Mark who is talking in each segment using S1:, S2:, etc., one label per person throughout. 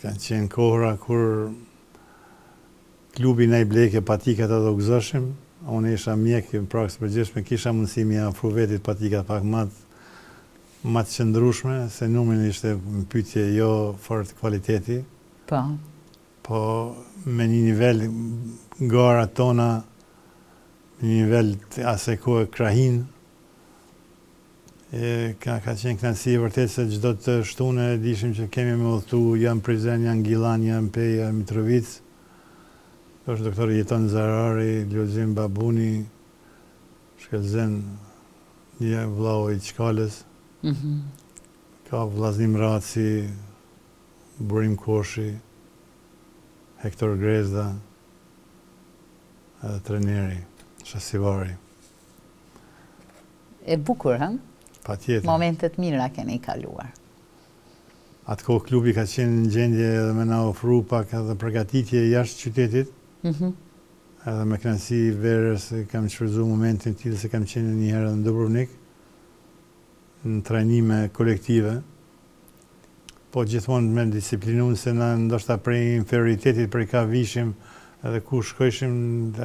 S1: Kanë qenë kohra kur klubi na i bleke patikat ato gëzoshim, unë isha mjek në praksë përgjithshme, kisha mundësi mi afru vetit patikat pak më të qëndrueshme, se numrin ishte në pyetje jo fort kvaliteti. Po me një nivel gara tona, një nivel asaj kohe krahin, ka qenë kënaqësi vërtet se çdo të shtunë dishim që kemi me udhëtu janë Prizren, janë Gilan, janë Peja, Mitrovic. Është doktor Jeton Zarari, Lozim Babuni, shkëlzen një vllau i Çkalës. Ka Vllaznim Raci, Burim Koshi, Hektor Grezda, edhe treneri, Shasivari.
S2: E bukur, ha?
S1: Patjetër.
S2: Momentet mira keni kaluar.
S1: Atë kohë klubi ka qenë në gjendje edhe me na ofru pak edhe përgatitje jashtë qytetit. Edhe me kënaqësi verës kam shfrytzuar momentin tillë se kam qenë një herë në Dubrovnik në trajnime kolektive. Po gjithmonë me disiplinuar se na ndoshta prej inferioritetit prej ka vishim edhe ku shkojshim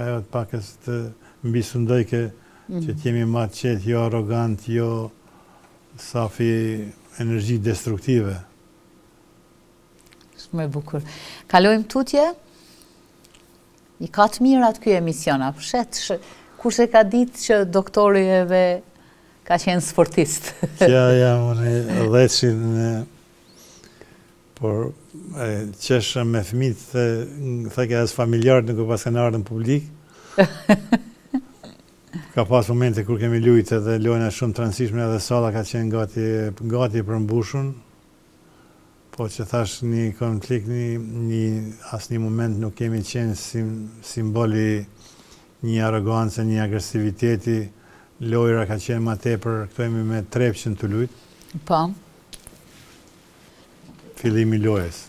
S1: ajo të pakës të mbi sundojke që t'jemi ma të qetë, jo arrogant, jo safi energji destruktive.
S2: Shumë e bukur. Kalojmë tutje? I ka të mirat ky emision, apo kush e ka ditë që doktori edhe ka qenë sportist?
S1: Kja jam unë dheshin, por qesha me fëmijët, theke as familjarët nuk pas kanë ardhur në publik. Ka pas momente kur kemi lujtë edhe lojna shumë të rëndësishme edhe salla ka qenë gati për mbushun. Po që thash një konflikt, asë një moment nuk kemi qenë simboli një arrogancë, një agresiviteti. Lojra ka qenë ma tepër, këto jemi me trepqen të lujtë.
S2: Po.
S1: Fillimi lojës.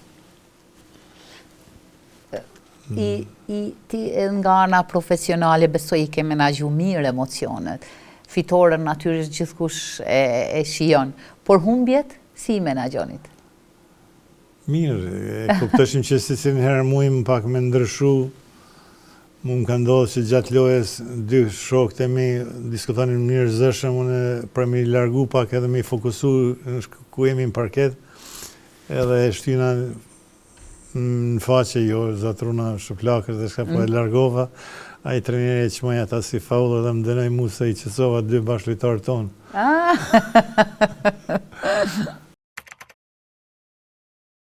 S2: Ti nga ana profesionale besoj i ke menaxhu mirë emocionet. Fitoren natyrisht gjithkush e shijon, por humbjet si i menaxhonit?
S1: Mirë, kuptoshim që si një herë mujmë pak me ndryshu. Mu më ka ndodhë që gjatë lojës dy shokët e mi diskutonin mirë zëshëm, unë për mi largu pak edhe mi fokusu ku jemi në parket, edhe e shtyna në faqe jo, zatruna shuplakër dhe shka po e largova, a i treneri e qmoj ata si faul edhe më dënoj mu se i qësova dy bashkëlojtarë tonë.